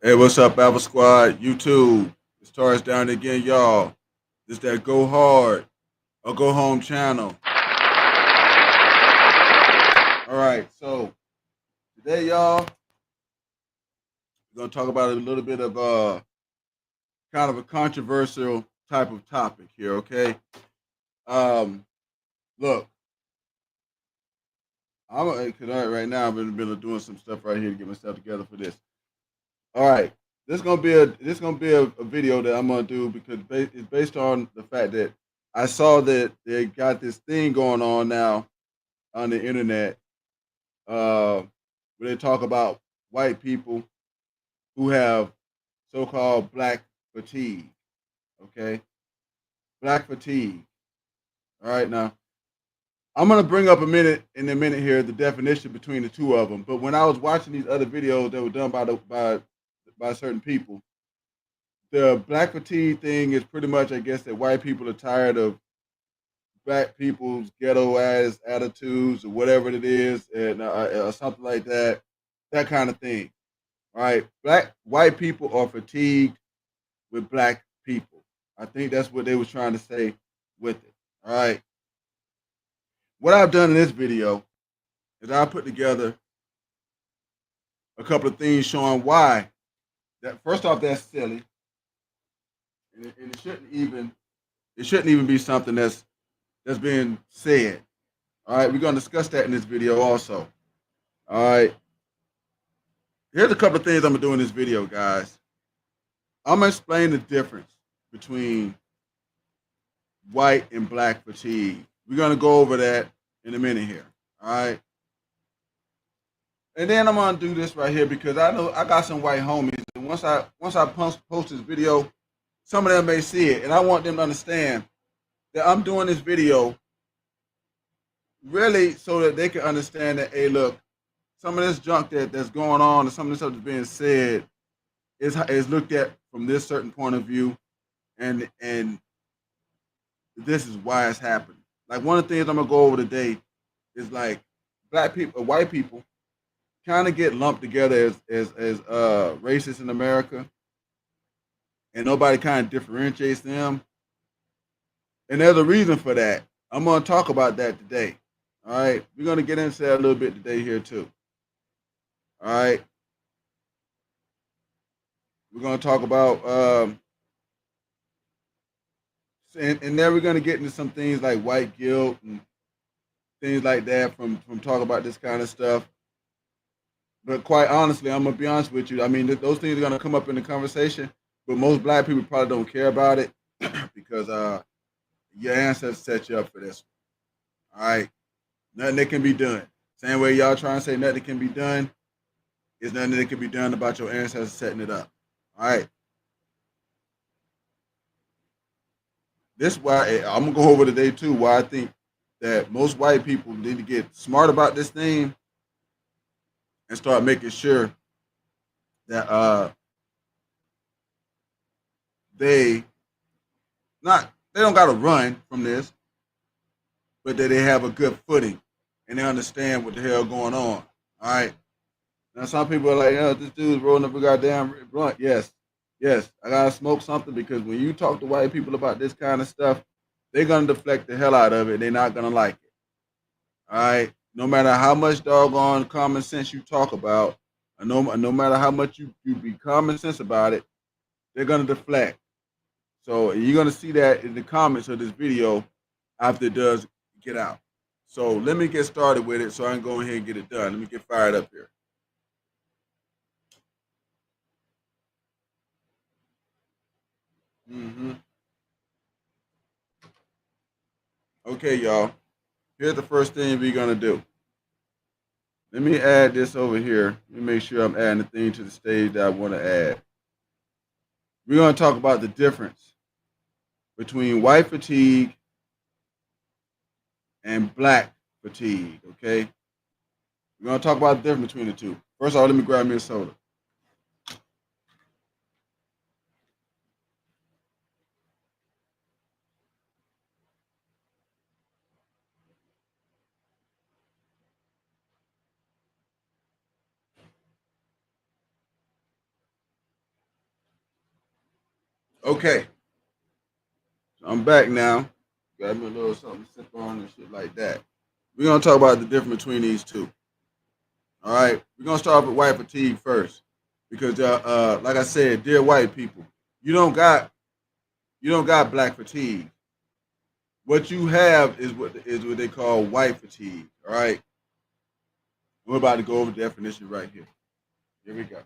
Hey, what's up, Apple Squad? YouTube. It's Taurus down again, y'all. This that Go Hard or Go Home channel. All right, so today, y'all, we're gonna talk about a little bit of kind of a controversial type of topic here. Okay, um, look, cause all right, right now I'm in the middle of doing some stuff right here to get myself together for this. All right, this gonna be a video that I'm gonna do because it's based on the fact that I saw that they got this thing going on now on the internet uh, where they talk about white people who have so-called black fatigue. Okay, black fatigue. All right, now I'm gonna bring up in a minute here the definition between the two of them. But when I was watching these other videos that were done by certain people, the black fatigue thing is pretty much, I guess, that white people are tired of black people's ghetto ass attitudes or whatever it is, and or something like that, that kind of thing. All right, black white people are fatigued with black people. I think that's what they was trying to say with it. All right, what I've done in this video is I put together a couple of things showing why that first off that's silly, and it shouldn't even be something that's being said. All right, we're gonna discuss that in this video also. All right, here's a couple of things I'm gonna do in this video, guys. I'm gonna explain the difference between white and black fatigue. We're gonna go over that in a minute here. All right. And then I'm gonna do this right here because I know I got some white homies, and once I post this video, some of them may see it, and I want them to understand that I'm doing this video really so that they can understand that, hey, look, some of this junk that's going on, and some of this stuff that's being said is looked at from this certain point of view, and this is why it's happening. Like one of the things I'm gonna go over today is like black people, white people, kind of get lumped together as racists in America, and nobody kind of differentiates them. And there's a reason for that. I'm gonna talk about that today. All right, we're gonna get into that a little bit today here too. All right, we're gonna talk about and then we're gonna get into some things like white guilt and things like that from talking about this kind of stuff. But quite honestly, I'm gonna be honest with you. I mean, those things are gonna come up in the conversation, but most black people probably don't care about it because your ancestors set you up for this. All right, nothing that can be done. Same way y'all trying to say nothing can be done is nothing that can be done about your ancestors setting it up. All right, this is why I'm gonna go over today too. Why I think that most white people need to get smart about this thing and start making sure that they they don't got to run from this, but that they have a good footing and they understand what the hell going on. All right. Now some people are like, oh, this dude's rolling up a goddamn blunt. Yes, yes, I gotta smoke something because when you talk to white people about this kind of stuff, they're gonna deflect the hell out of it. They're not gonna like it. All right. No matter how much doggone common sense you talk about, no matter how much you be common sense about it, they're gonna deflect. So you're gonna see that in the comments of this video after it does get out. So let me get started with it so I can go ahead and get it done. Let me get fired up here. hmm Okay, y'all. Here's the first thing we're gonna do. Let me add this over here. Let me make sure I'm adding the thing to the stage that I want to add. We're gonna talk about the difference between white fatigue and black fatigue. Okay, we're gonna talk about the difference between the two. First of all, let me grab me a soda. Okay, so I'm back now. Got me a little something to sip on and shit like that. We're gonna talk about the difference between these two. All right, we're gonna start with white fatigue first, because like I said, dear white people, you don't got you don't got black fatigue. What you have is what they call white fatigue. All right, we're about to go over the definition right here. Here we go.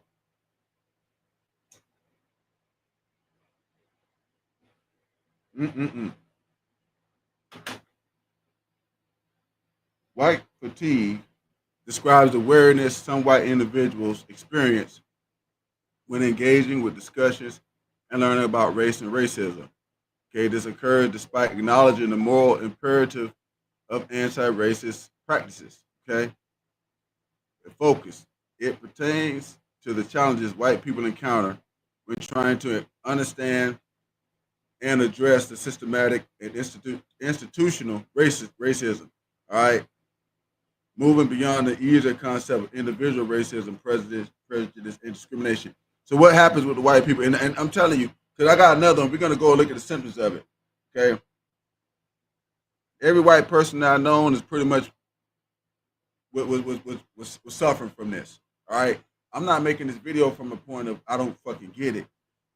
Mm-mm-mm. White fatigue describes the awareness some white individuals experience when engaging with discussions and learning about race and racism. Okay, this occurs despite acknowledging the moral imperative of anti-racist practices. Okay, focus. It pertains to the challenges white people encounter when trying to understand and address the systematic and institutional racism. All right, moving beyond the easier concept of individual racism, prejudice, and discrimination. So what happens with the white people? And I'm telling you, because I got another one. We're gonna go look at the symptoms of it. Okay, every white person I known is pretty much was suffering from this. All right, I'm not making this video from a point of I don't fucking get it.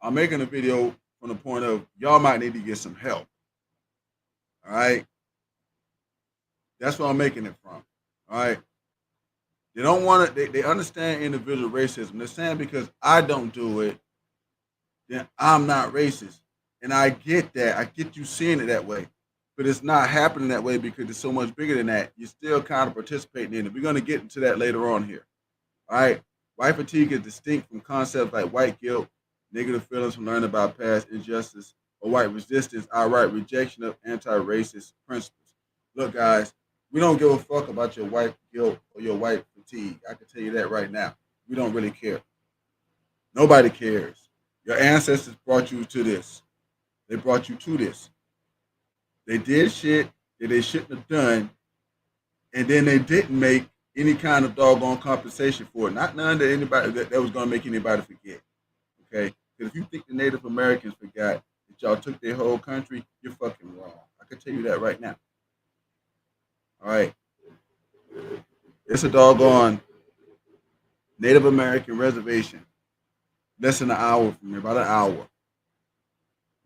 I'm making a video from the point of y'all might need to get some help. All right, that's where I'm making it from. All right, they don't want to. They understand individual racism. They're saying because I don't do it, then I'm not racist. And I get that. I get you seeing it that way. But it's not happening that way because it's so much bigger than that. You're still kind of participating in it. We're going to get into that later on here. All right. White fatigue is distinct from concepts like white guilt, negative feelings from learning about past injustice, or white resistance, outright rejection of anti racist principles. Look, guys, we don't give a fuck about your white guilt or your white fatigue. I can tell you that right now. We don't really care. Nobody cares. Your ancestors brought you to this. They brought you to this. They did shit that they shouldn't have done, and then they didn't make any kind of doggone compensation for it. Not none that anybody that was gonna make anybody forget. Okay? Because if you think the Native Americans forgot that y'all took their whole country, you're fucking wrong. I can tell you that right now. All right. It's a doggone Native American reservation. Less than an hour from here, about an hour.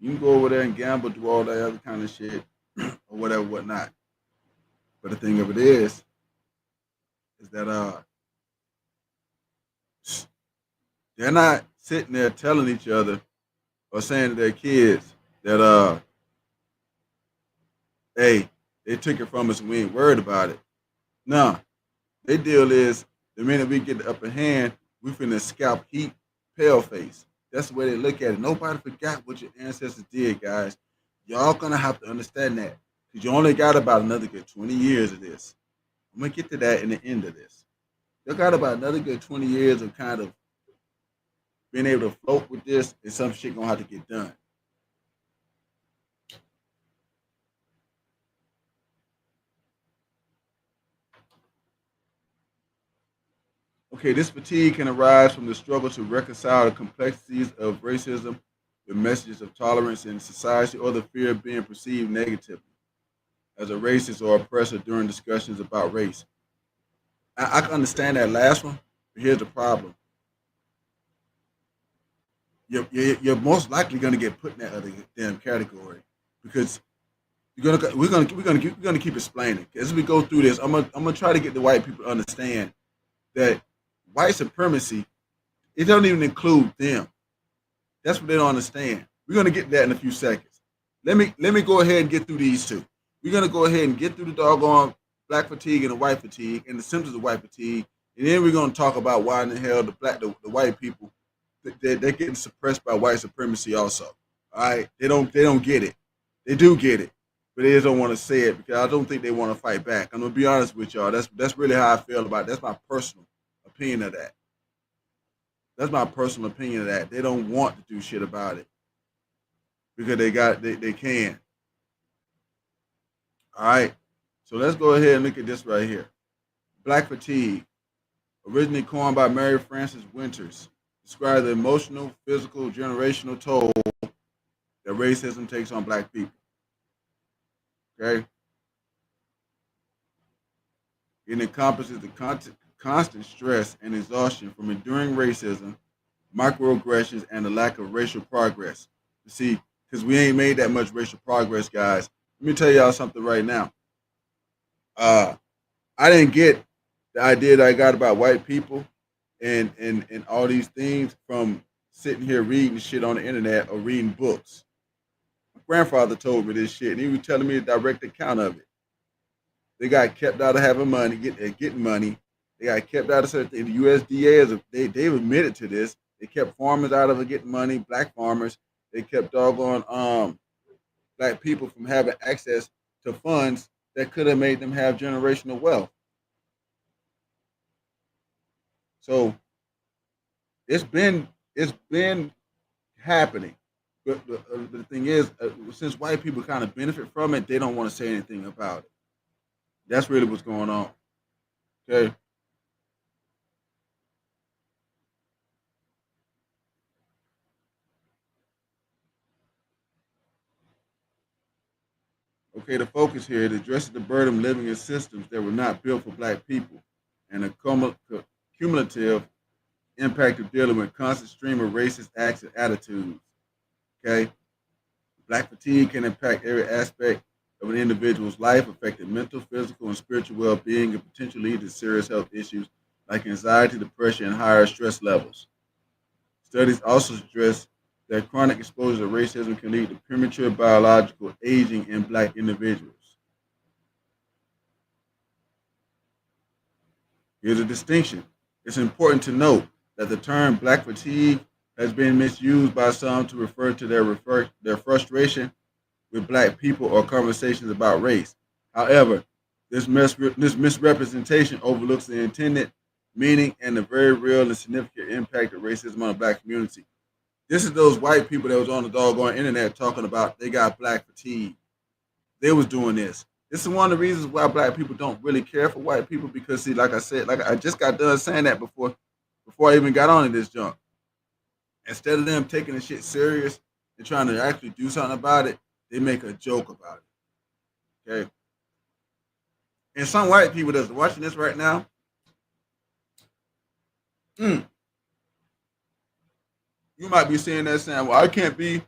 You can go over there and gamble, do all that other kind of shit, or whatever, whatnot. But the thing of it is that they're not sitting there telling each other or saying to their kids that hey, they took it from us and we ain't worried about it. Nah, their deal is the minute we get the upper hand, we finna scalp heat pale face. That's the way they look at it. Nobody forgot what your ancestors did, guys. Y'all gonna have to understand that. Because you only got about another good 20 years of this. I'm gonna get to that in the end of this. You got about another good 20 years of kind of being able to float with this, and some shit gonna have to get done. Okay, this fatigue can arise from the struggle to reconcile the complexities of racism with messages of tolerance in society or the fear of being perceived negatively as a racist or oppressor during discussions about race. I can understand that last one, but here's the problem. You're most likely going to get put in that other damn category because we're gonna keep explaining as we go through this. I'm gonna try to get the white people to understand that white supremacy it don't even include them. That's what they don't understand. We're gonna get to that in a few seconds. Let me go ahead and get through these two. We're gonna go ahead and get through the doggone black fatigue and the white fatigue and the symptoms of white fatigue, and then we're gonna talk about why in the hell the white people they're getting suppressed by white supremacy also. All right, they don't get it. They do get it, but they just don't want to say it because I don't think they want to fight back. I'm gonna be honest with y'all. That's really how I feel about it. That's my personal opinion of that. That's my personal opinion of that. They don't want to do shit about it because they can. All right. So let's go ahead and look at this right here. Black fatigue, originally coined by Mary Frances Winters, describes the emotional, physical, generational toll that racism takes on black people. Okay? It encompasses the constant stress and exhaustion from enduring racism, microaggressions, and the lack of racial progress. You see, because we ain't made that much racial progress, guys. Let me tell y'all something right now. Uh, I didn't get the idea that I got about white people and all these things from sitting here reading shit on the internet or reading books. My grandfather told me this shit, and he was telling me a direct account of it. They got kept out of having money, getting money. They got kept out of certain things. The USDA they've admitted to this. They kept farmers out of it getting money, black farmers. They kept doggone black people from having access to funds that could have made them have generational wealth. So it's been happening. But the thing is, since white people kind of benefit from it, they don't want to say anything about it. That's really what's going on. Okay. Okay, the focus here it addresses the burden of living in systems that were not built for black people and a cumulative impact of dealing with constant stream of racist acts and attitudes. Okay, black fatigue can impact every aspect of an individual's life, affecting mental, physical, and spiritual well-being, and potentially lead to serious health issues like anxiety, depression, and higher stress levels. Studies also suggest that chronic exposure to racism can lead to premature biological aging in black individuals. Here's a distinction. It's important to note that the term black fatigue has been misused by some to refer to their frustration with black people or conversations about race. However, this misrepresentation overlooks the intended meaning and the very real and significant impact of racism on the black community. This is those white people that was on the doggone internet talking about they got black fatigue. They was doing this. This is one of the reasons why black people don't really care for white people because see, like I said, like I just got done saying that before I even got on this junk. Instead of them taking the shit serious and trying to actually do something about it, they make a joke about it. Okay. And some white people that's watching this right now, mm, you might be saying that saying, well, I can't be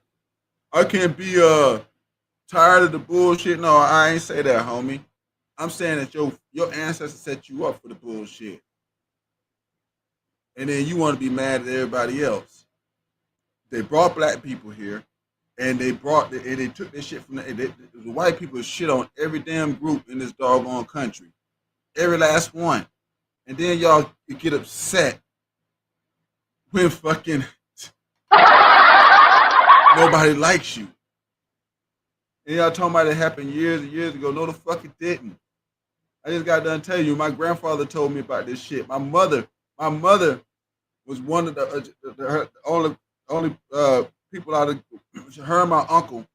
tired of the bullshit. No, I ain't say that, homie. I'm saying that your ancestors set you up for the bullshit. And then you want to be mad at everybody else. They brought black people here and they took this shit from the white people shit on every damn group in this doggone country. Every last one. And then y'all get upset when fucking nobody likes you. And y'all talking about it happened years and years ago. No, the fuck it didn't. I just got done telling you. My grandfather told me about this shit. My mother was one of the only people out of her and my uncle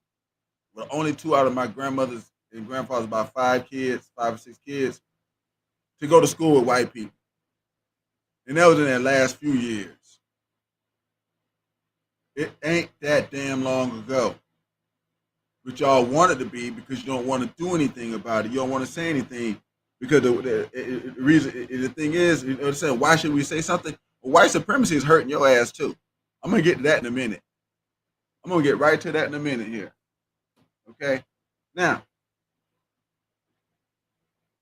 were the only two out of my grandmother's and grandfather's about 5 or 6 kids to go to school with white people, and that was in their last few years. It ain't that damn long ago. But y'all want it to be because you don't want to do anything about it. You don't want to say anything because the reason the thing is, you know, saying why should we say something? Well, white supremacy is hurting your ass too. I'm gonna get to that in a minute. I'm gonna get right to that in a minute here. Okay. Now,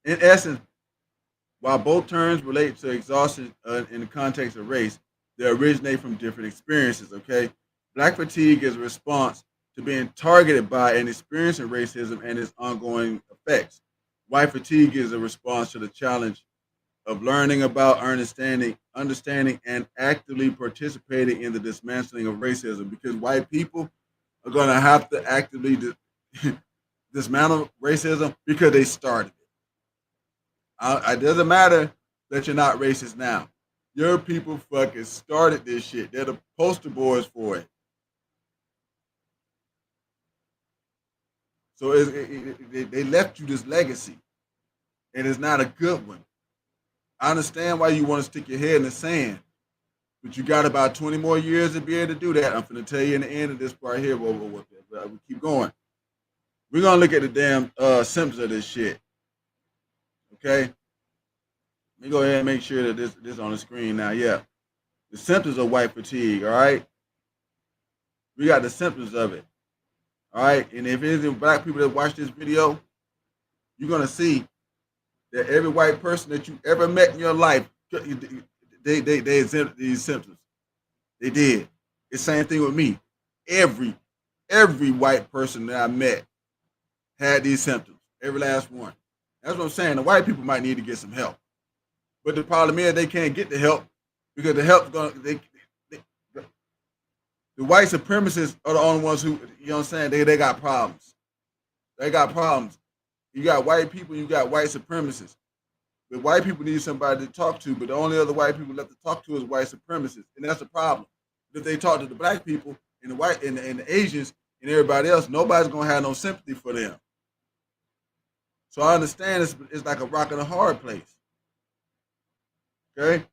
in essence, while both terms relate to exhaustion in the context of race, they originate from different experiences. Okay. Black fatigue is a response to being targeted by and experiencing racism and its ongoing effects. White fatigue is a response to the challenge of learning about, understanding, and actively participating in the dismantling of racism. Because white people are going to have to actively dismantle racism because they started it. It doesn't matter that you're not racist now. Your people fucking started this shit. They're the poster boys for it. So they left you this legacy, and it's not a good one. I understand why you want to stick your head in the sand, but you got about 20 more years to be able to do that. I'm going to tell you in the end of this part here, but we keep going. We're gonna look at the damn symptoms of this shit. Okay. Let me go ahead and make sure that this on the screen now. Yeah. The symptoms of white fatigue, all right? We got the symptoms of it. All right. And if it isn't black people that watch this video, you're gonna see that every white person that you ever met in your life, they exhibit these symptoms. They did. It's the same thing with me. Every white person that I met had these symptoms. Every last one. That's what I'm saying. The white people might need to get some help. But the problem is they can't get the help because the help's gonna they the white supremacists are the only ones who, you know what I'm saying, they got problems. They got problems. You got white people, you got white supremacists. But white people need somebody to talk to, but the only other white people left to talk to is white supremacists. And that's the problem. If they talk to the black people and the white and the Asians and everybody else, nobody's gonna have no sympathy for them. So I understand it's like a rock and a hard place. Okay?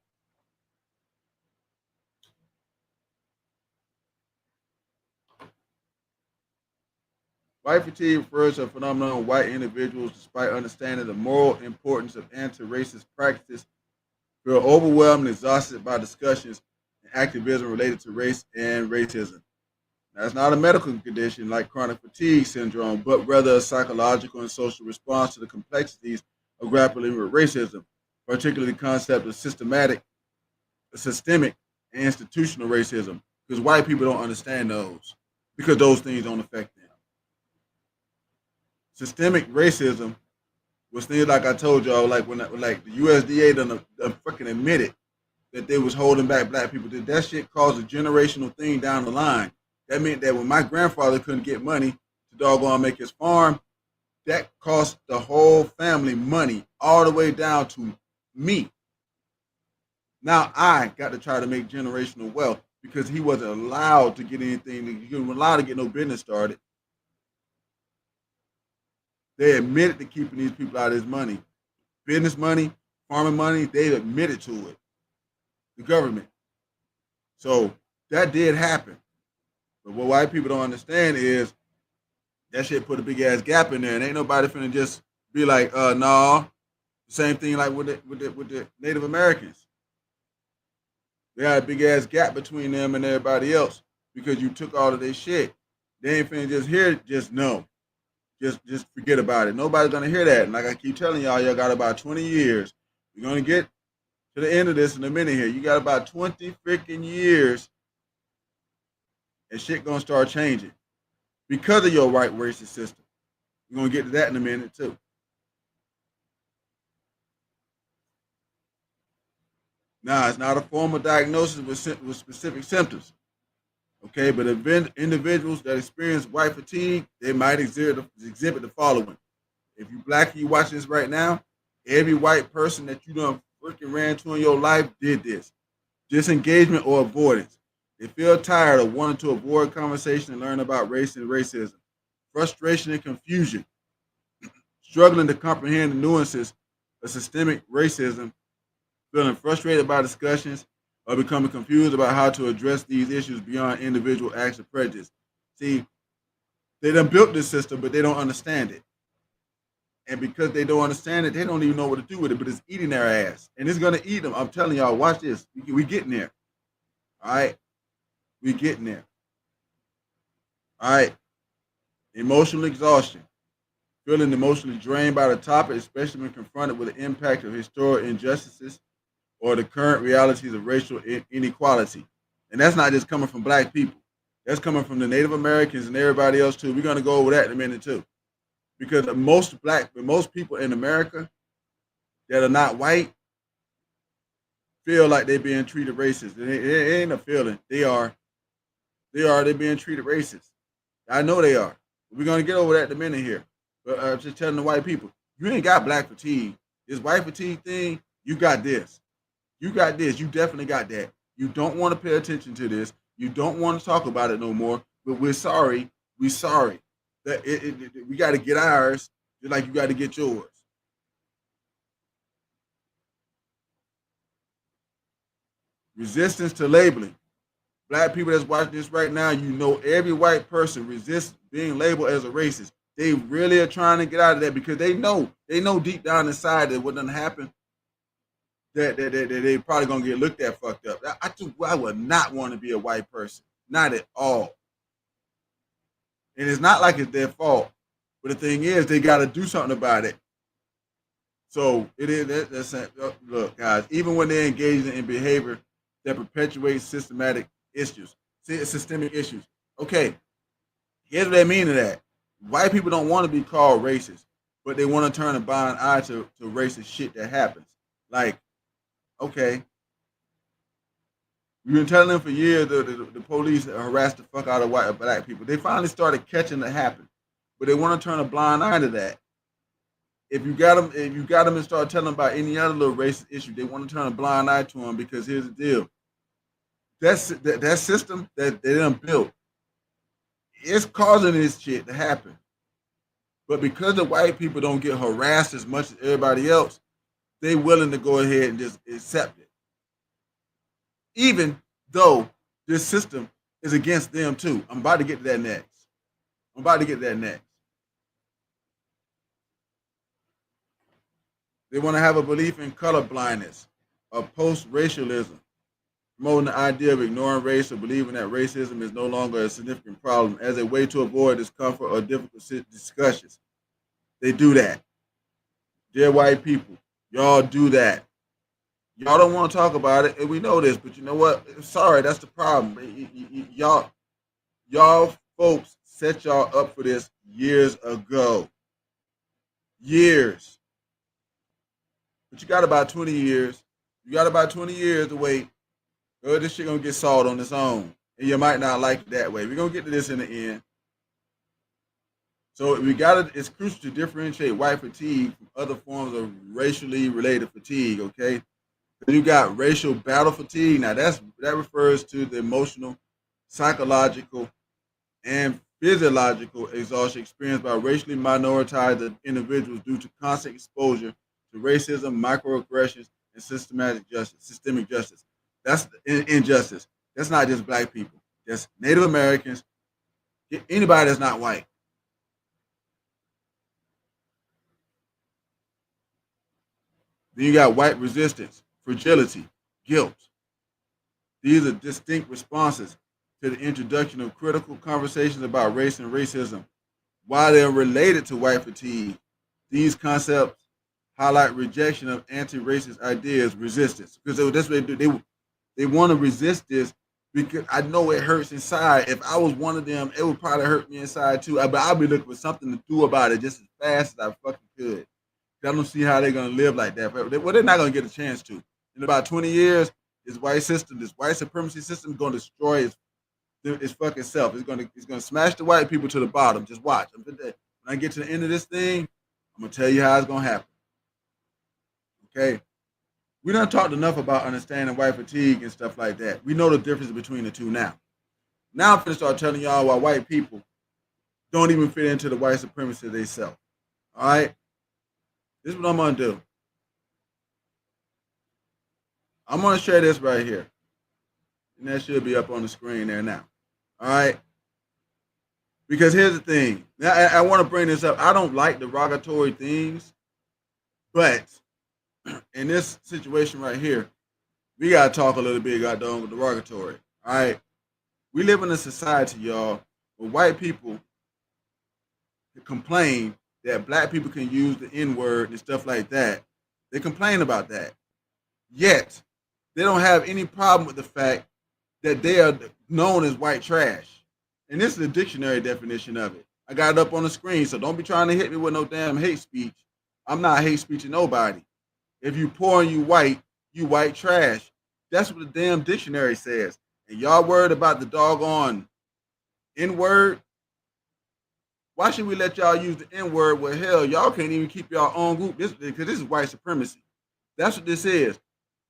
White fatigue refers to a phenomenon of white individuals, despite understanding the moral importance of anti-racist practices, feel overwhelmed and exhausted by discussions and activism related to race and racism. Now, it's not a medical condition like chronic fatigue syndrome, but rather a psychological and social response to the complexities of grappling with racism, particularly the concept of systemic, and institutional racism, because white people don't understand those, because those things don't affect them. Systemic racism was things like I told y'all, like when like the USDA done fucking admitted that they was holding back black people. That shit caused a generational thing down the line. That meant that when my grandfather couldn't get money to doggone make his farm, that cost the whole family money all the way down to me. Now I got to try to make generational wealth because he wasn't allowed to get anything. He wasn't allowed to get no business started. They admitted to keeping these people out of his money. Business money, farming money, they admitted to it. The government. So that did happen. But what white people don't understand is that shit put a big ass gap in there, and ain't nobody finna just be like, nah. Same thing like with the Native Americans. They had a big ass gap between them and everybody else because you took all of their shit. They ain't finna just hear it, just no. Just forget about it. Nobody's gonna hear that. And like I keep telling y'all got about 20 years. We're gonna get to the end of this in a minute here. You got about 20 freaking years and shit gonna start changing because of your white racist system. We're gonna get to that in a minute too. Now, it's not a formal diagnosis with specific symptoms. Okay, but individuals that experience white fatigue, they might exhibit the following. If you black and you watching this right now, every white person that you done freaking ran to in your life did this. Disengagement or avoidance. They feel tired of wanting to avoid conversation and learn about race and racism. Frustration and confusion. Struggling to comprehend the nuances of systemic racism. Feeling frustrated by discussions or becoming confused about how to address these issues beyond individual acts of prejudice. See, they done built this system, but they don't understand it. And because they don't understand it, they don't even know what to do with it, but it's eating their ass. And it's going to eat them. I'm telling y'all, watch this. We getting there. All right? We getting there. All right? Emotional exhaustion. Feeling emotionally drained by the topic, especially when confronted with the impact of historic injustices or the current realities of racial inequality. And that's not just coming from black people. That's coming from the Native Americans and everybody else too. We're going to go over that in a minute too. Because most people in America that are not white feel like they're being treated racist. It ain't a feeling. They're being treated racist. I know they are. We're going to get over that in a minute here. But I'm just telling the white people, you ain't got black fatigue. This white fatigue thing, you got this. You got this. You definitely got that. You don't want to pay attention to this. You don't want to talk about it no more. But we're sorry. We're sorry. That we got to get ours just like you got to get yours. Resistance to labeling. Black people that's watching this right now, you know every white person resists being labeled as a racist. They really are trying to get out of that because they know deep down inside that what done happen, that they probably gonna get looked at fucked up. I would not want to be a white person, not at all. And it's not like it's their fault, but the thing is, they got to do something about it. So it is. Look, guys. Even when they're engaged in behavior that perpetuates systematic issues, systemic issues. Okay, here's what they mean to that. White people don't want to be called racist, but they want to turn a blind eye to racist shit that happens. Like, okay, we've been telling them for years the police harassed the fuck out of black people. They finally started catching it happen, but they want to turn a blind eye to that. If you got them and start telling them about any other little racist issue, they want to turn a blind eye to them because here's the deal. That system that they done built, it's causing this shit to happen. But because the white people don't get harassed as much as everybody else, they willing to go ahead and just accept it. Even though this system is against them too. I'm about to get to that next. They want to have a belief in color blindness, of post-racialism, promoting the idea of ignoring race or believing that racism is no longer a significant problem as a way to avoid discomfort or difficult discussions. They do that. Dear white people, y'all do that. Y'all don't want to talk about it, and we know this, but you know what? Sorry, that's the problem. Y'all folks set y'all up for this years ago. Years. But you got about 20 years. You got about 20 years to wait. This shit gonna get solved on its own. And you might not like it that way. We're gonna get to this in the end. So it's crucial to differentiate white fatigue from other forms of racially related fatigue, okay? You got racial battle fatigue. Now that refers to the emotional, psychological, and physiological exhaustion experienced by racially minoritized individuals due to constant exposure to racism, microaggressions, and systemic justice. That's injustice. That's not just black people. That's Native Americans, anybody that's not white. Then you got white resistance, fragility, guilt. These are distinct responses to the introduction of critical conversations about race and racism. While they're related to white fatigue, these concepts highlight rejection of anti-racist ideas, resistance. Because that's what they do. They want to resist this because I know it hurts inside. If I was one of them, it would probably hurt me inside too. But I'll be looking for something to do about it just as fast as I fucking could. I don't see how they're going to live like that. Well, they're not going to get a chance to. In about 20 years, this white supremacy system is going to destroy its fucking self. It's going to smash the white people to the bottom. Just watch. When I get to the end of this thing, I'm going to tell you how it's going to happen. Okay? We done talked enough about understanding white fatigue and stuff like that. We know the difference between the two now. Now I'm going to start telling y'all why white people don't even fit into the white supremacy themselves. All right? This is what I'm going to do. I'm going to share this right here. And that should be up on the screen there now. All right? Because here's the thing. Now, I want to bring this up. I don't like derogatory things, but in this situation right here, we got to talk a little bit goddamn derogatory. All right? We live in a society, y'all, where white people complain that black people can use the N-word and stuff like that. They complain about that. Yet, they don't have any problem with the fact that they are known as white trash. And this is the dictionary definition of it. I got it up on the screen, so don't be trying to hit me with no damn hate speech. I'm not hate speeching nobody. If you poor and you white trash. That's what the damn dictionary says. And y'all worried about the doggone N-word? Why should we let y'all use the N-word? Well, hell, y'all can't even keep y'all own group because this is white supremacy. That's what this is.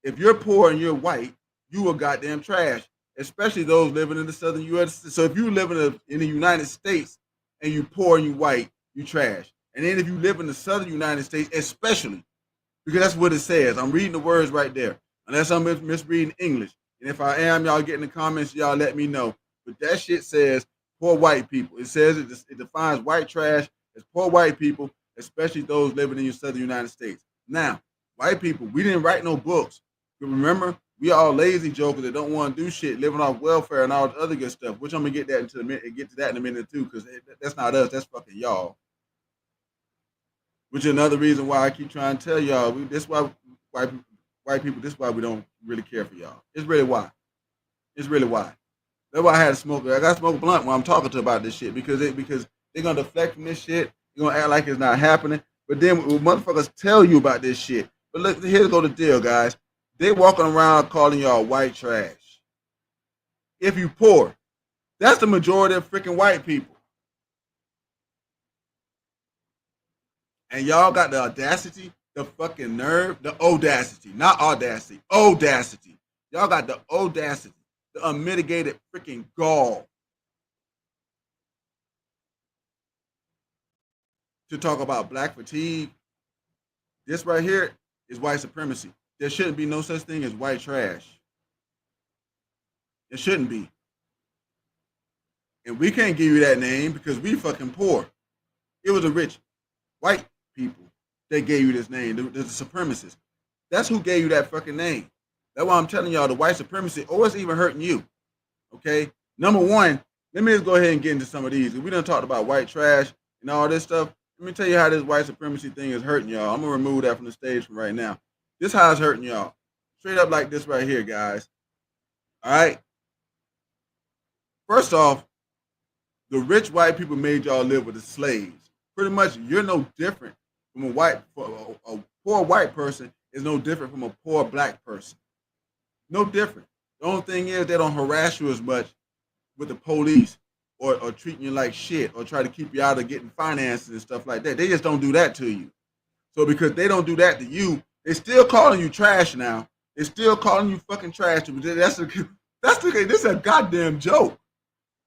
If you're poor and you're white, you are goddamn trash, especially those living in the southern U.S. So if you live in the United States and you poor and you white, you trash. And then if you live in the southern United States, especially, because that's what it says. I'm reading the words right there. Unless I'm misreading English. And if I am, y'all get in the comments, y'all let me know. But that shit says poor white people. It says it defines white trash as poor white people, especially those living in the southern United States. Now, white people, we didn't write no books. But remember, we all lazy jokers that don't want to do shit, living off welfare and all the other good stuff. Which I'm gonna get that get to that in a minute too, because that's not us. That's fucking y'all. Which is another reason why I keep trying to tell y'all. This why white white people. This is why we don't really care for y'all. It's really why. It's really why. That's why I had to smoke. I got to smoke a blunt when I'm talking to about this shit because they're gonna deflect from this shit. They're gonna act like it's not happening. But then when motherfuckers tell you about this shit. But look, here's go the deal, guys. They walking around calling y'all white trash. If you poor, that's the majority of freaking white people. And y'all got the audacity, the fucking nerve, the audacity, not audacity, audacity. Y'all got the audacity, the unmitigated freaking gall to talk about black fatigue. This right here is white supremacy. There shouldn't be no such thing as white trash. It shouldn't be. And we can't give you that name because we fucking poor. It was the rich white people that gave you this name, the supremacists. That's who gave you that fucking name. That's why I'm telling y'all the white supremacy, or it's even hurting you. Okay? Number one, let me just go ahead and get into some of these. We done talked about white trash and all this stuff. Let me tell you how this white supremacy thing is hurting y'all. I'm gonna remove that from the stage from right now. This how it's hurting y'all. Straight up like this right here, guys. All right. First off, the rich white people made y'all live with the slaves. Pretty much, you're no different from a poor white person is no different from a poor black person. No different. The only thing is they don't harass you as much with the police or treating you like shit or try to keep you out of getting finances and stuff like that. They just don't do that to you. So because they don't do that to you, they're still calling you trash now. They're still calling you fucking trash. This is a goddamn joke.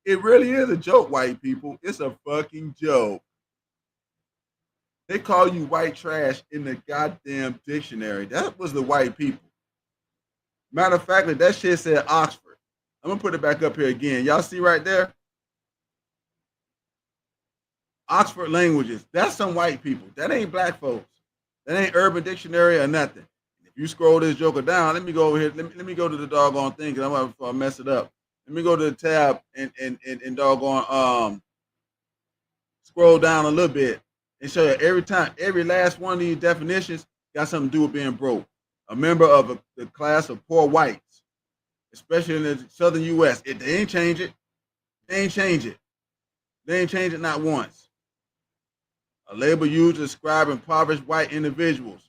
It really is a joke, white people. It's a fucking joke. They call you white trash in the goddamn dictionary. That was the white people. Matter of fact, that shit said Oxford. I'm gonna put it back up here again. Y'all see right there? Oxford languages. That's some white people. That ain't black folks. That ain't Urban Dictionary or nothing. If you scroll this joker down, let me go over here. Let me go to the doggone thing because I'm gonna mess it up. Let me go to the tab and doggone scroll down a little bit and show you every last one of these definitions got something to do with being broke. A member of the class of poor whites, especially in the southern U.S. They ain't change it. They ain't change it. They ain't change it not once. A label used to describe impoverished white individuals,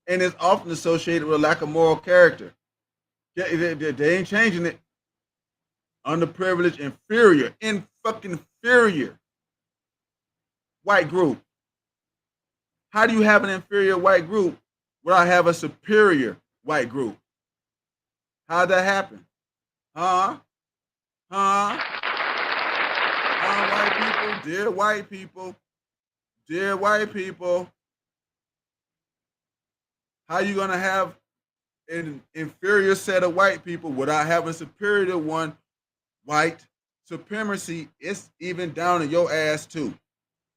and it's often associated with a lack of moral character. They ain't changing it. Underprivileged, inferior white group. How do you have an inferior white group without have a superior white group? How'd that happen? White people, dear white people, dear white people. How you gonna have an inferior set of white people without having a superior one? White supremacy is even down in your ass too.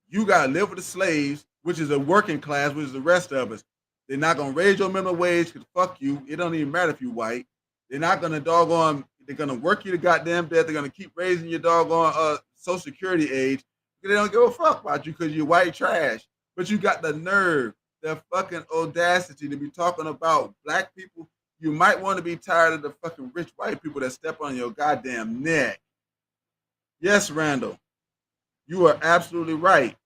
You gotta live with the slaves, which is a working class, which is the rest of us. They're not gonna raise your minimum wage because fuck you. It don't even matter if you white. They're not gonna they're gonna work you to goddamn death. They're gonna keep raising your doggone social security age. They don't give a fuck about you because you're white trash. But you got the nerve, the fucking audacity to be talking about black people. You might want to be tired of the fucking rich white people that step on your goddamn neck. Yes, Randall, you are absolutely right.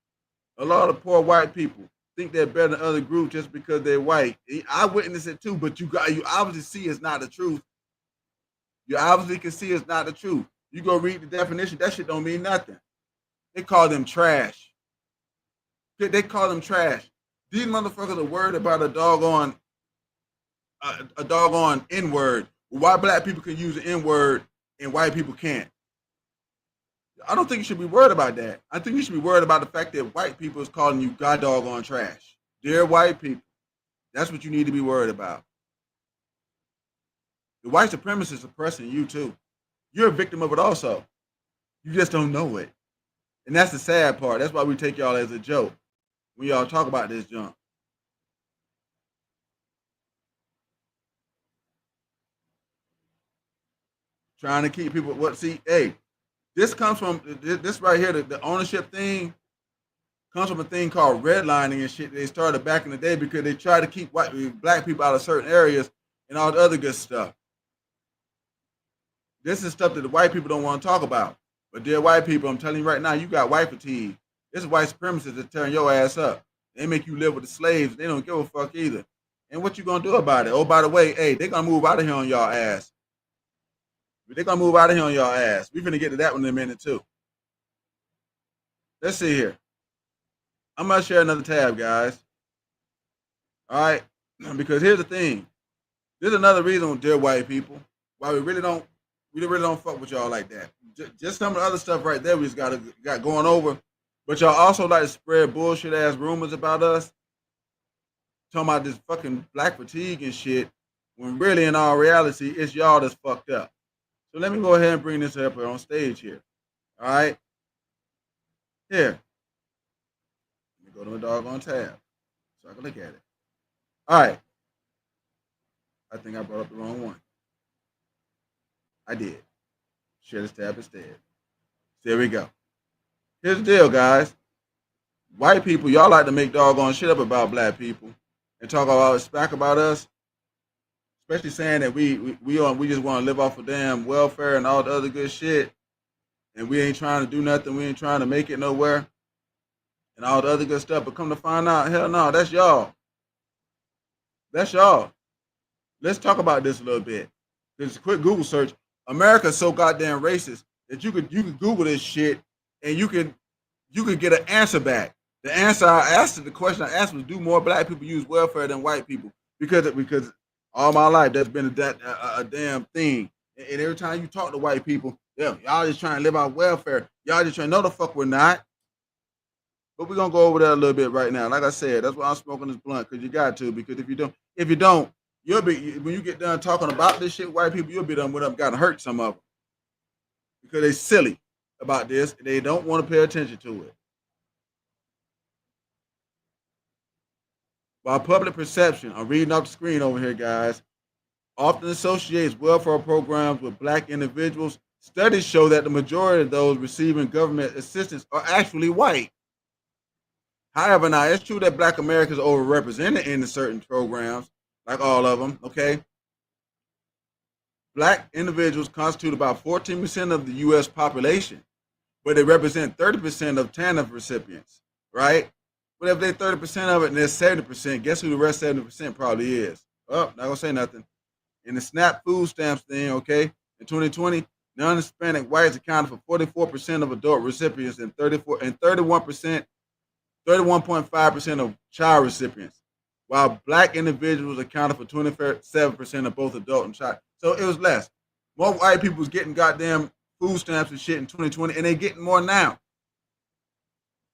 A lot of poor white people think they're better than other groups just because they're white. I witness it too, but you obviously see it's not the truth. You obviously can see it's not the truth. You go read the definition, that shit don't mean nothing. They call them trash. They call them trash. These motherfuckers are worried about a doggone N-word. Why black people can use an N-word and white people can't? I don't think you should be worried about that. I think you should be worried about the fact that white people is calling you god doggone trash. Dear white people, that's what you need to be worried about. The white supremacists oppressing you too. You're a victim of it also. You just don't know it. And that's the sad part. That's why we take y'all as a joke when y'all talk about this junk. Trying to keep people hey, this comes from this right here, the ownership thing comes from a thing called redlining and shit. They started back in the day because they tried to keep black people out of certain areas and all the other good stuff. This is stuff that the white people don't want to talk about. But dear white people, I'm telling you right now, you got white fatigue. This is white supremacists that tearing your ass up. They make you live with the slaves. They don't give a fuck either. And what you gonna do about it? Oh, by the way, hey, they're gonna move out of here on y'all ass. They're gonna move out of here on y'all ass. We're gonna get to that one in a minute too. Let's see here. I'm gonna share another tab, guys. All right, because here's the thing. There's another reason, dear white people, why we really don't fuck with y'all like that. Just some of the other stuff right there we just got going over, but y'all also like to spread bullshit ass rumors about us, talking about this fucking black fatigue and shit, when really in all reality it's y'all that's fucked up. So let me go ahead and bring this up on stage here. All right, here. Let me go to my doggone tab so I can look at it. All right. I think I brought up the wrong one. I did. Share this tab instead. There we go. Here's the deal, guys. White people, y'all like to make doggone shit up about black people and talk about smack about us, especially saying that we just want to live off of damn welfare and all the other good shit, and we ain't trying to do nothing. We ain't trying to make it nowhere, and all the other good stuff. But come to find out, hell no, that's y'all. That's y'all. Let's talk about this a little bit. Just a quick Google search. America's so goddamn racist that you could Google this shit and you could get an answer back. The answer I asked, the question I asked was, do more black people use welfare than white people? Because all my life that's been a damn thing. And every time you talk to white people, y'all just trying to live out welfare. Y'all just trying, no the fuck we're not. But we're gonna go over that a little bit right now. Like I said, that's why I'm smoking this blunt, because you got to, because if you don't, you'll be, when you get done talking about this shit, white people, you'll be done with them, gotta hurt some of them. Because they silly about this, and they don't want to pay attention to it. While public perception, I'm reading off the screen over here, guys, often associates welfare programs with black individuals, studies show that the majority of those receiving government assistance are actually white. However, now it's true that black Americans are overrepresented in certain programs, like all of them, okay? Black individuals constitute about 14% of the U.S. population, but they represent 30% of TANF recipients, right? But if they're 30% of it and they're 70%, guess who the rest 70% probably is? Oh, not gonna say nothing. In the SNAP food stamps thing, okay, in 2020, non-Hispanic whites accounted for 44% of adult recipients and 31.5% of child recipients, while black individuals accounted for 27% of both adult and child. So it was less. More white people was getting goddamn food stamps and shit in 2020, and they getting more now.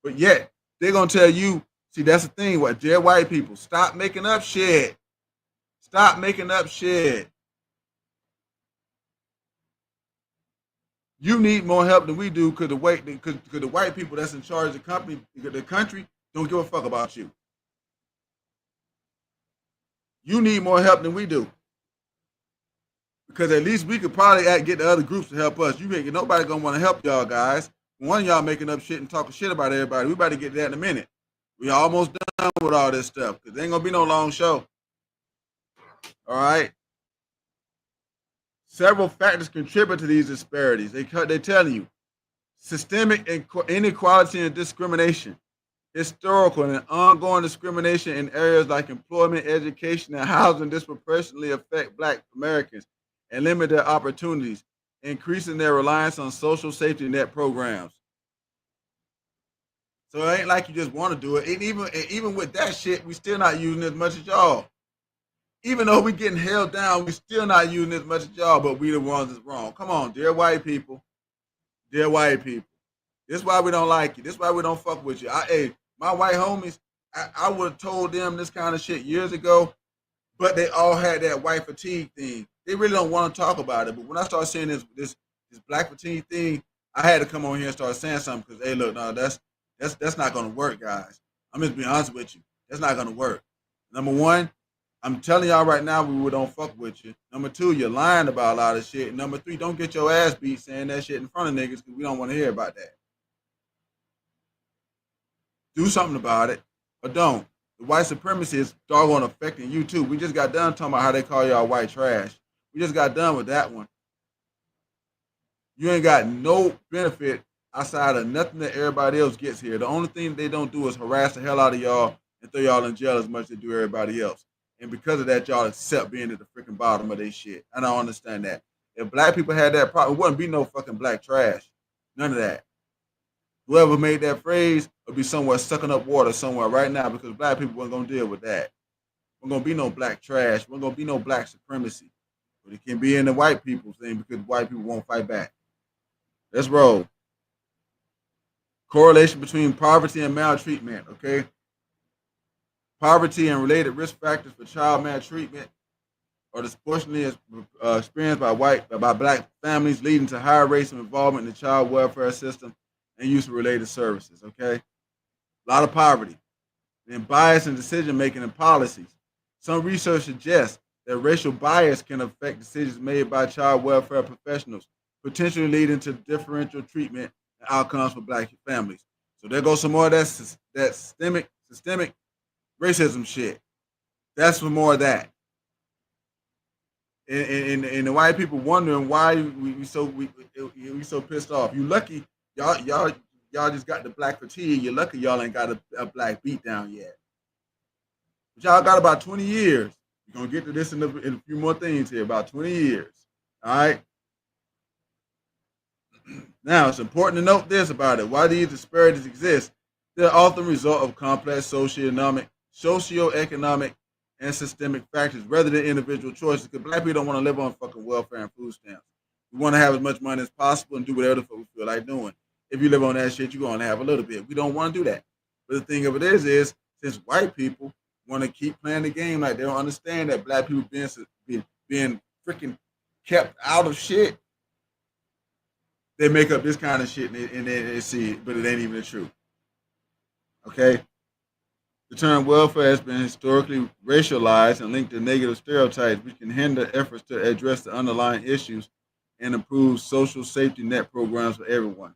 But yet, they're going to tell you, see, that's the thing, what dear white people, stop making up shit. Stop making up shit. You need more help than we do because the white people that's in charge of the country don't give a fuck about you. You need more help than we do. Because at least we could probably get the other groups to help us. You ain't nobody gonna want to help y'all guys. One of y'all making up shit and talking shit about everybody. We about to get to that in a minute. We almost done with all this stuff because there ain't gonna be no long show. All right. Several factors contribute to these disparities. They're telling you systemic inequality and discrimination, historical and ongoing discrimination in areas like employment, education, and housing disproportionately affect Black Americans and limit their opportunities, increasing their reliance on social safety net programs. So it ain't like you just want to do it. And even with that shit, we still not using as much as y'all. Even though we getting held down, we still not using as much as y'all, but we the ones that's wrong. Come on, dear white people. Dear white people. This is why we don't like you. This is why we don't fuck with you. My white homies, I would have told them this kind of shit years ago, but they all had that white fatigue thing. they really don't want to talk about it. But when I start seeing this black fatigue thing, I had to come on here and start saying something because hey, look, no, that's not gonna work, guys. I'm just being honest with you. That's not gonna work. Number one, I'm telling y'all right now, we don't fuck with you. Number two, you're lying about a lot of shit. Number three, don't get your ass beat saying that shit in front of niggas because we don't want to hear about that. Do something about it, or don't. The white supremacy is doggone affecting you too. We just got done talking about how they call y'all white trash. We just got done with that one. You ain't got no benefit outside of nothing that everybody else gets here. The only thing they don't do is harass the hell out of y'all and throw y'all in jail as much as they do everybody else. And because of that, y'all accept being at the freaking bottom of their shit. I don't understand that. If black people had that problem, it wouldn't be no fucking black trash. None of that. Whoever made that phrase would be somewhere sucking up water somewhere right now because black people weren't going to deal with that. We're going to be no black trash. We're going to be no black supremacy. But it can be in the white people's thing because white people won't fight back. Let's roll. Correlation between poverty and maltreatment, okay? Poverty and related risk factors for child maltreatment are disproportionately experienced by black families, leading to higher rates of involvement in the child welfare system and use of related services, okay? A lot of poverty and bias in decision making and policies. Some research suggests that racial bias can affect decisions made by child welfare professionals, potentially leading to differential treatment and outcomes for black families. So there goes some more of that systemic racism shit. That's for more of that. And the white people wondering why we so pissed off. You lucky y'all just got the black fatigue. You're lucky y'all ain't got a black beat down yet. But y'all got about 20 years. We're gonna get to this in a few more things here. About 20 years. All right. Now it's important to note this about it. Why these disparities exist, they're often a result of complex socioeconomic, and systemic factors rather than individual choices. Because black people don't want to live on fucking welfare and food stamps. We want to have as much money as possible and do whatever the fuck we feel like doing. If you live on that shit, you're gonna have a little bit. We don't want to do that. But the thing of it is since white people want to keep playing the game like they don't understand that black people being freaking kept out of shit, they make up this kind of shit and they see it, but it ain't even the truth. Okay? The term welfare has been historically racialized and linked to negative stereotypes, which can hinder efforts to address the underlying issues and improve social safety net programs for everyone.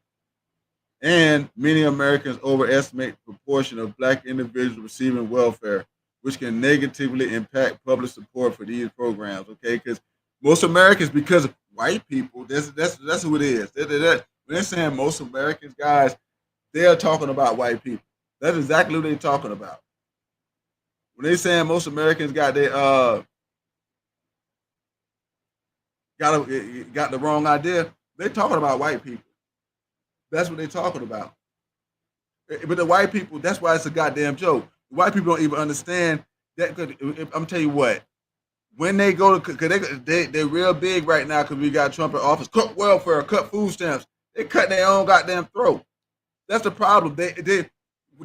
And many Americans overestimate the proportion of black individuals receiving welfare, which can negatively impact public support for these programs. Okay, because most Americans, because of white people, that's who it is. When they're saying most Americans, guys, they are talking about white people. That's exactly what they're talking about. When they're saying most Americans got the wrong idea, they're talking about white people. That's what they're talking about. But the white people, that's why it's a goddamn joke. The white people don't even understand that. I'm tell you what, when they go to, because they're real big right now because we got Trump in office, cut welfare, cut food stamps. They cut their own goddamn throat. That's the problem.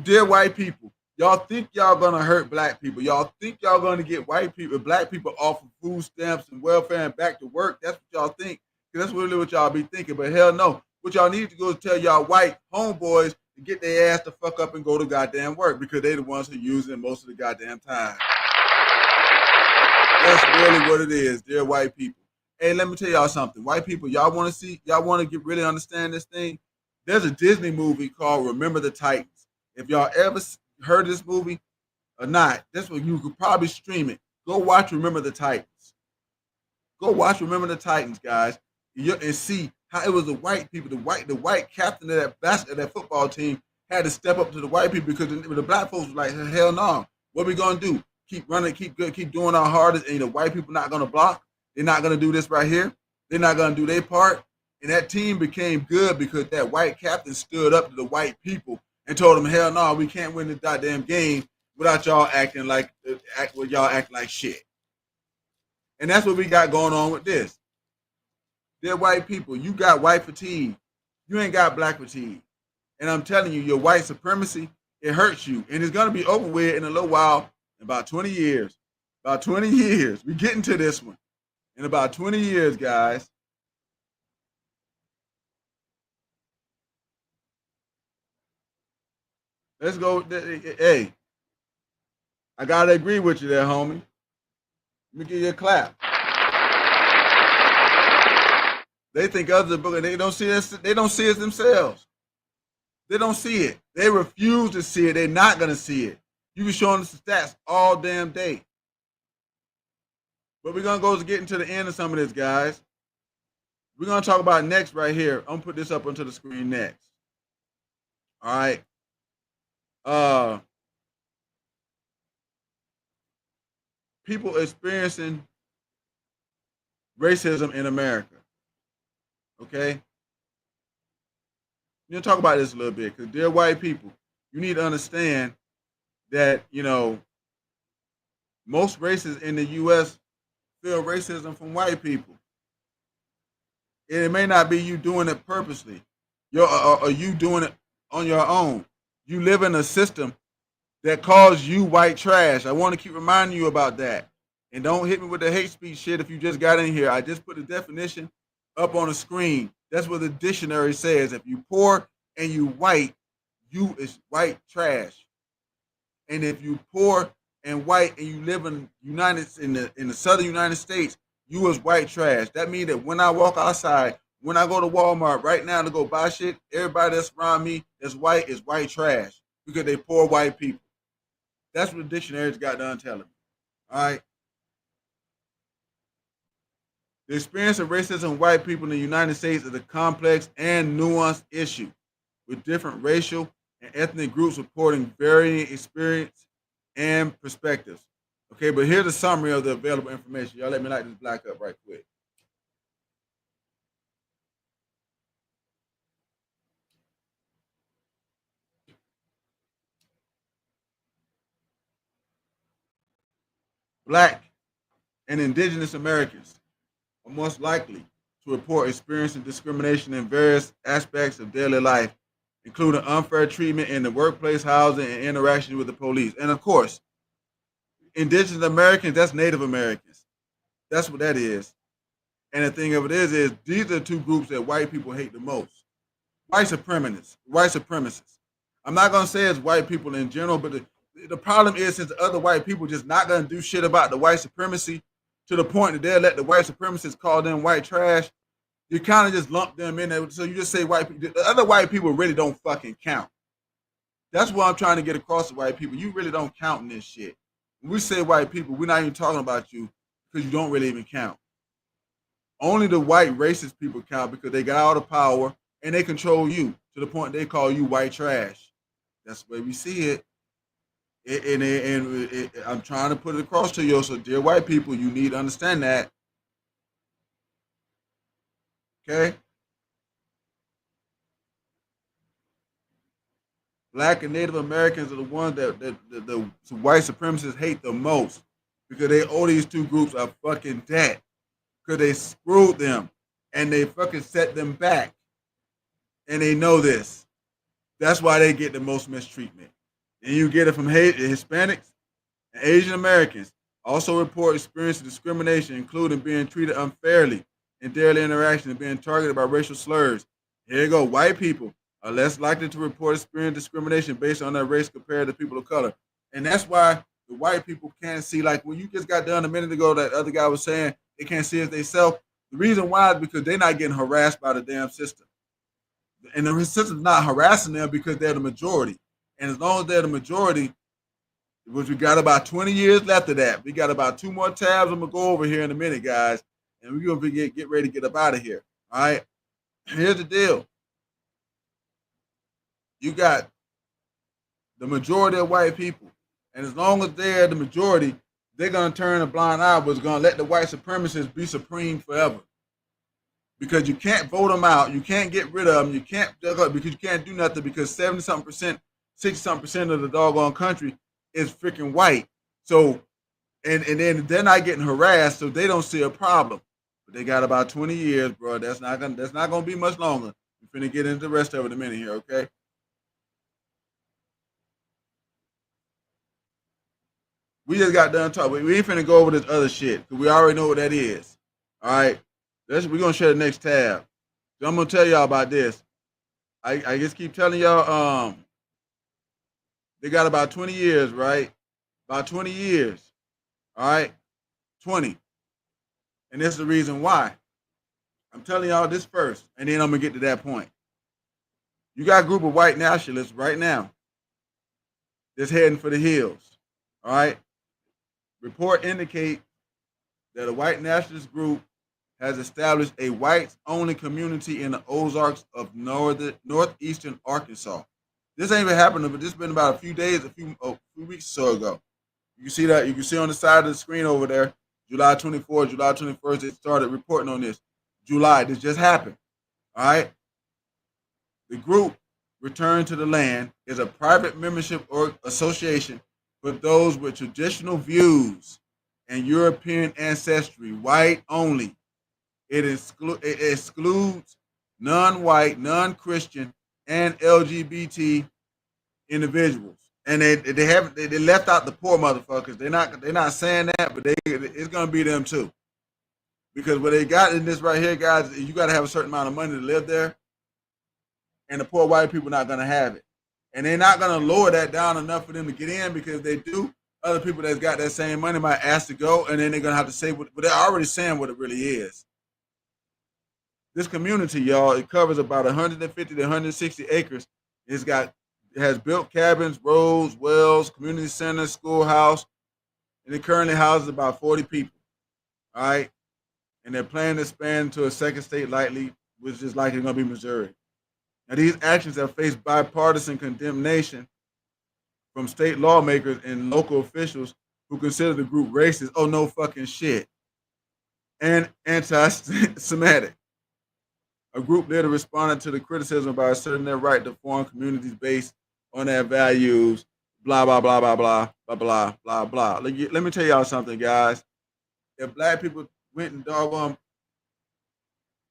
Dear white people, y'all think y'all gonna hurt black people. Y'all think y'all gonna get black people off of food stamps and welfare and back to work. That's what y'all think. Because that's really what y'all be thinking. But hell no. What y'all need to go is tell y'all white homeboys to get their ass the fuck up and go to goddamn work because they the ones who using most of the goddamn time. That's really what it is, dear white people. Hey, let me tell y'all something. White people, y'all want to really understand this thing? There's a Disney movie called Remember the Titans. If y'all ever heard this movie or not, that's what you could probably stream it. Go watch Remember the Titans. Go watch Remember the Titans, guys, and see how it was the white people, the white captain of that football team had to step up to the white people because the black folks was like, hell no, what are we gonna do? Keep running, keep doing our hardest, and the white people not gonna block. They're not gonna do this right here. They're not gonna do their part. And that team became good because that white captain stood up to the white people and told them, hell no, we can't win this goddamn game without y'all acting like shit. And that's what we got going on with this. They're white people. You got white fatigue. You ain't got black fatigue. And I'm telling you, your white supremacy, it hurts you. And it's going to be over with in a little while, in about 20 years. About 20 years. We're getting to this one. In about 20 years, guys, let's go. Hey, I gotta agree with you there, homie. Let me give you a clap. They think others are booking. They don't see us. They don't see it themselves. They don't see it. They refuse to see it. They're not gonna see it. You be showing us the stats all damn day. But we're gonna go to get into the end of some of this, guys. We're gonna talk about next right here. I'm gonna put this up onto the screen next. All right. People experiencing racism in America. Okay. We're gonna talk about this a little bit because, dear white people, you need to understand that most races in the U.S. feel racism from white people. And it may not be you doing it purposely, or you doing it on your own. You live in a system that calls you white trash. I want to keep reminding you about that. And don't hit me with the hate speech shit if you just got in here. I just put the definition up on the screen. That's what the dictionary says. If you poor and you white, you is white trash. And if you poor and white and you live in the southern United States, you is white trash. That means that when I walk outside, when I go to Walmart right now to go buy shit, everybody that's around me that's white is white trash because they poor white people. That's what the dictionary's got done telling me. All right. The experience of racism in white people in the United States is a complex and nuanced issue, with different racial and ethnic groups reporting varying experience and perspectives. Okay, but here's a summary of the available information. Y'all let me light this black up right quick. Black and indigenous Americans are most likely to report experiencing discrimination in various aspects of daily life, including unfair treatment in the workplace, housing, and interaction with the police. And of course, indigenous Americans, that's Native Americans. That's what that is. And the thing of it is these are the two groups that white people hate the most. White supremacists. White supremacists. I'm not gonna say it's white people in general, but the problem is since the other white people just not gonna do shit about the white supremacy to the point that they'll let the white supremacists call them white trash. You kind of just lump them in there. So you just say white people. The other white people really don't fucking count. That's what I'm trying to get across to white people. You really don't count in this shit. When we say white people, we're not even talking about you because you don't really even count. Only the white racist people count because they got all the power and they control you to the point they call you white trash. That's the way we see it. I'm trying to put it across to you. So, dear white people, you need to understand that. Okay? Black and Native Americans are the ones that the white supremacists hate the most because they owe these two groups a fucking debt because they screwed them and they fucking set them back. And they know this. That's why they get the most mistreatment. And you get it from Hispanics and Asian Americans. Also report experiencing discrimination, including being treated unfairly in daily interaction and being targeted by racial slurs. Here you go. White people are less likely to report experiencing discrimination based on their race compared to people of color. And that's why the white people can't see, like when you just got done a minute ago, that other guy was saying they can't see it themselves. The reason why is because they're not getting harassed by the damn system. And the system's not harassing them because they're the majority. And as long as they're the majority, which we got about 20 years left of that, we got about 2 more tabs I'm going to go over here in a minute, guys. And we're going to get ready to get up out of here. All right? Here's the deal. You got the majority of white people. And as long as they're the majority, they're going to turn a blind eye, but it's going to let the white supremacists be supreme forever. Because you can't vote them out. You can't get rid of them. You can't, because you can't do nothing because 70-something percent, 60-something percent of the doggone country is freaking white. So, and then they're not getting harassed, so they don't see a problem. But they got about 20 years, bro. That's not gonna be much longer. We're finna get into the rest of it in a minute here, okay? We just got done talking. We ain't finna go over this other shit because we already know what that is. All right, we're gonna share the next tab. So I'm gonna tell y'all about this. I just keep telling y'all, they got about 20 years, right? About 20 years. All right, 20. And this is the reason why. I'm telling y'all this first, and then I'm gonna get to that point. You got a group of white nationalists right now that's heading for the hills. All right. Report indicate that a white nationalist group has established a whites-only community in the Ozarks of northeastern Arkansas. This ain't even happened, but this has been about a few days, a few weeks or so ago. You can see that. You can see on the side of the screen over there, July 24th, July 21st, they started reporting on this. July, this just happened. All right. The group, Return to the Land, is a private membership or association for those with traditional views and European ancestry, white only. It excludes non-white, non-Christian, and LGBT individuals. And they left out the poor motherfuckers. They're not saying that, but it's gonna be them too. Because what they got in this right here, guys, is you got to have a certain amount of money to live there, and the poor white people not gonna have it, and they're not gonna lower that down enough for them to get in, because if they do, other people that's got that same money might ask to go, and then they're gonna have to say what, but they're already saying what it really is. This community, y'all, it covers about 150 to 160 acres. It has built cabins, roads, wells, community center, schoolhouse, and it currently houses about 40 people. All right, and they're planning to expand to a second state likely, which is likely going to be Missouri. Now, these actions have faced bipartisan condemnation from state lawmakers and local officials who consider the group racist. Oh, no fucking shit. And anti-Semitic. A group leader responded to the criticism by asserting their right to form communities based on their values, blah, blah, blah, blah, blah, blah, blah, blah, blah. Let me tell y'all something, guys. If black people went and doggone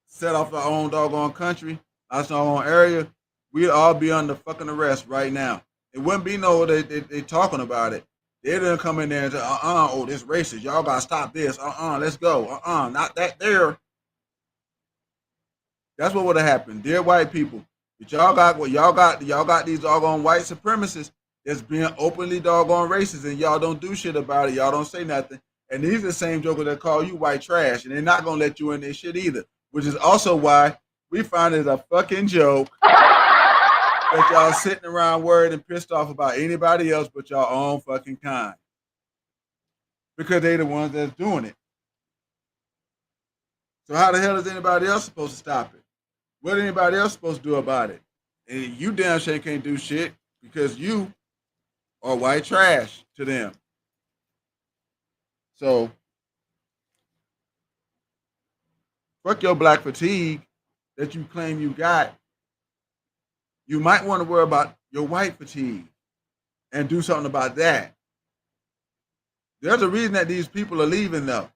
set off our own doggone country, our own area, we'd all be under fucking arrest right now. It wouldn't be no they talking about it. They didn't come in there and say, oh, this racist. Y'all gotta stop this. Let's go. Not that there. That's what would have happened. Dear white people, but y'all got these doggone white supremacists that's being openly doggone racist, and y'all don't do shit about it. Y'all don't say nothing. And these are the same jokers that call you white trash, and they're not gonna let you in their shit either. Which is also why we find it a fucking joke that y'all sitting around worried and pissed off about anybody else but your own fucking kind. Because they the ones that's doing it. So how the hell is anybody else supposed to stop it? What anybody else supposed to do about it? And you damn sure can't do shit because you are white trash to them. So fuck your black fatigue that you claim you got. You might want to worry about your white fatigue and do something about that. There's a reason that these people are leaving, though.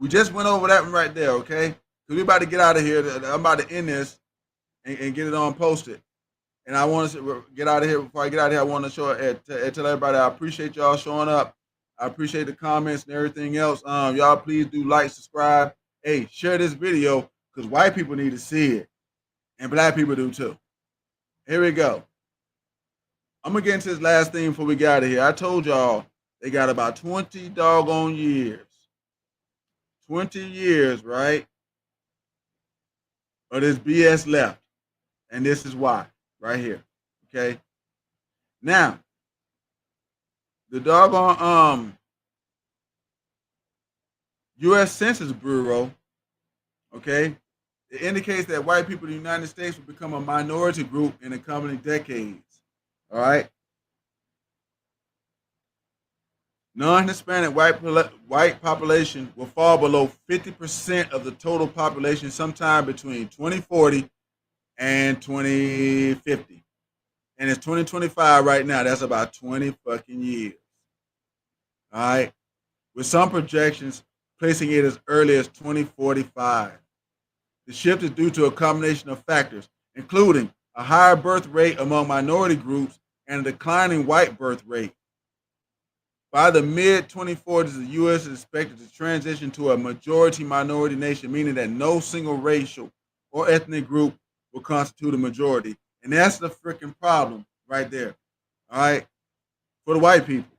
We just went over that one right there, okay? Because we're about to get out of here. I'm about to end this and get it on posted. And I want to get out of here. Before I get out of here, I want to tell everybody I appreciate y'all showing up. I appreciate the comments and everything else. Y'all please do like, subscribe. Hey, share this video because white people need to see it. And black people do too. Here we go. I'm going to get into this last thing before we get out of here. I told y'all they got about 20 doggone years. 20 years, right? Of this BS left. And this is why, right here. Okay? Now, the doggone U.S. Census Bureau, okay, it indicates that white people in the United States will become a minority group in the coming decades. All right? Non-Hispanic white population will fall below 50% of the total population sometime between 2040 and 2050. And it's 2025 right now. That's about 20 fucking years. All right? With some projections placing it as early as 2045. The shift is due to a combination of factors, including a higher birth rate among minority groups and a declining white birth rate. By the mid 2040s, the U.S. is expected to transition to a majority minority nation, meaning that no single racial or ethnic group will constitute a majority. And that's the freaking problem right there. All right. For the white people.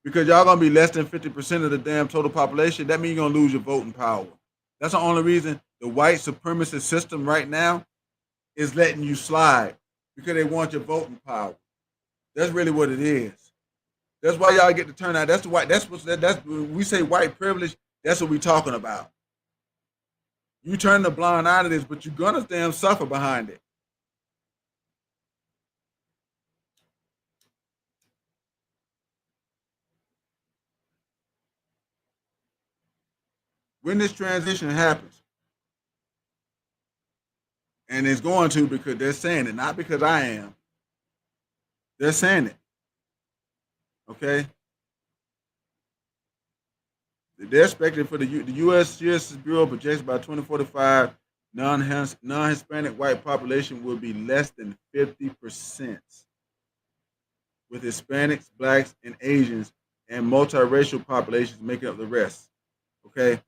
Because y'all gonna be less than 50% of the damn total population, that means you're gonna lose your voting power. That's the only reason the white supremacist system right now is letting you slide because they want your voting power. That's really what it is. That's why y'all get to turn out. That's the white. That's when we say white privilege. That's what we talking about. You turn the blind eye to this, but you're gonna damn suffer behind it. When this transition happens, and it's going to because they're saying it, not because I am. They're saying it. Okay. They're expecting for the U.S. Census Bureau projects by 2045 non-Hispanic white population will be less than 50%, with Hispanics, blacks, and Asians and multiracial populations making up the rest. Okay,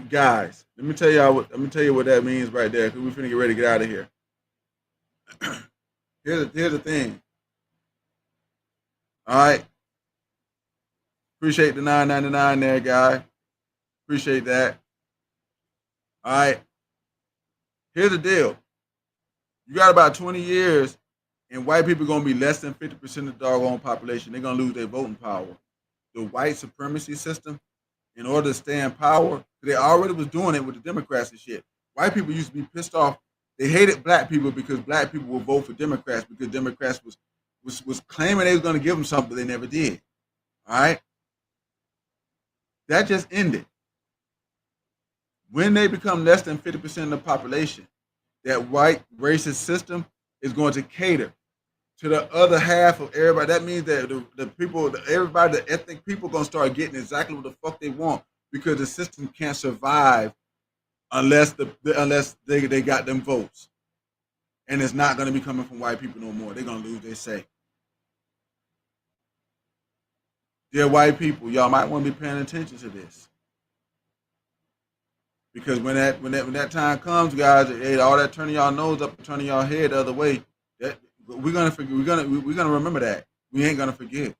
guys, let me tell y'all. Let me tell you what that means right there, because we're finna get ready to get out of here. Here's the thing. All right, appreciate the 9.99 there, guy. Appreciate that. All right, here's the deal. You got about 20 years, and white people are gonna be less than 50% of the doggone population. They're gonna lose their voting power. The white supremacy system, in order to stay in power, they already was doing it with the Democrats and shit. White people used to be pissed off. They hated black people because black people would vote for Democrats because Democrats was claiming they was gonna give them something they never did. All right, that just ended. When they become less than 50% of the population, that white racist system is going to cater to the other half of everybody. That means that the people, everybody, the ethnic people, gonna start getting exactly what the fuck they want because the system can't survive unless unless they got them votes, and it's not gonna be coming from white people no more. They're gonna lose their say. Dear white people, y'all might want to be paying attention to this because when that time comes, guys, all that turning y'all nose up, turning y'all head the other way, that we're gonna forget. We're gonna remember that. We ain't gonna forget.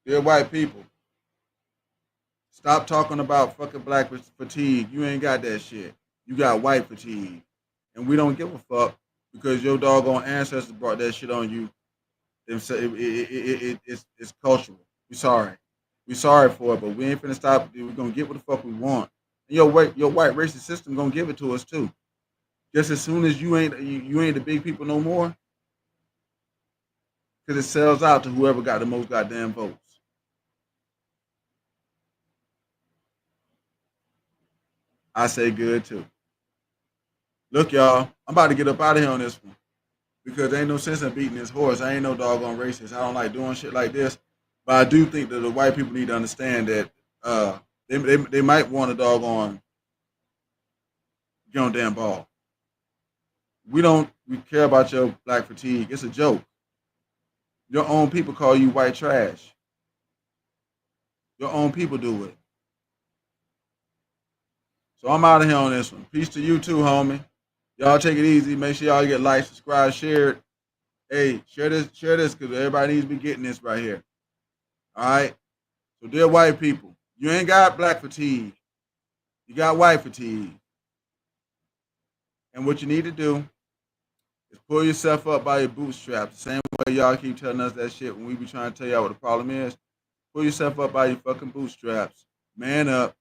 Dear white people, stop talking about fucking black fatigue. You ain't got that shit. You got white fatigue. And we don't give a fuck because your doggone ancestors brought that shit on you. It's cultural. We sorry. We sorry for it, but we ain't finna stop. We're gonna get what the fuck we want. And your white racist system gonna give it to us too. Just as soon as you ain't the big people no more, because it sells out to whoever got the most goddamn votes. I say good too. Look, y'all, I'm about to get up out of here on this one because there ain't no sense in beating this horse. I ain't no doggone racist. I don't like doing shit like this. But I do think that the white people need to understand that they might want a doggone get on damn ball. We care about your black fatigue. It's a joke. Your own people call you white trash. Your own people do it. So I'm out of here on this one. Peace to you too, homie. Y'all take it easy. Make sure y'all get like, subscribe, share it. Hey, share this because everybody needs to be getting this right here. All right. So, dear white people, you ain't got black fatigue. You got white fatigue. And what you need to do is pull yourself up by your bootstraps. The same way y'all keep telling us that shit when we be trying to tell y'all what the problem is. Pull yourself up by your fucking bootstraps. Man up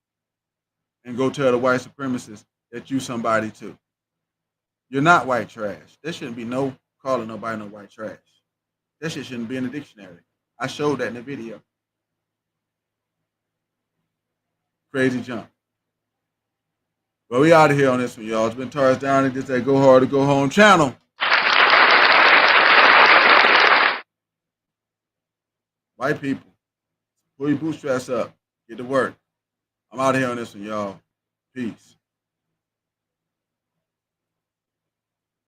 and go tell the white supremacists that you somebody too. You're not white trash. There shouldn't be no calling nobody no white trash. That shit shouldn't be in the dictionary. I showed that in the video. Crazy jump. Well, we out of here on this one, y'all. It's been Taurus Down and this that Go Hard to Go Home channel. White people, pull your bootstraps up. Get to work. I'm out of here on this one, y'all. Peace.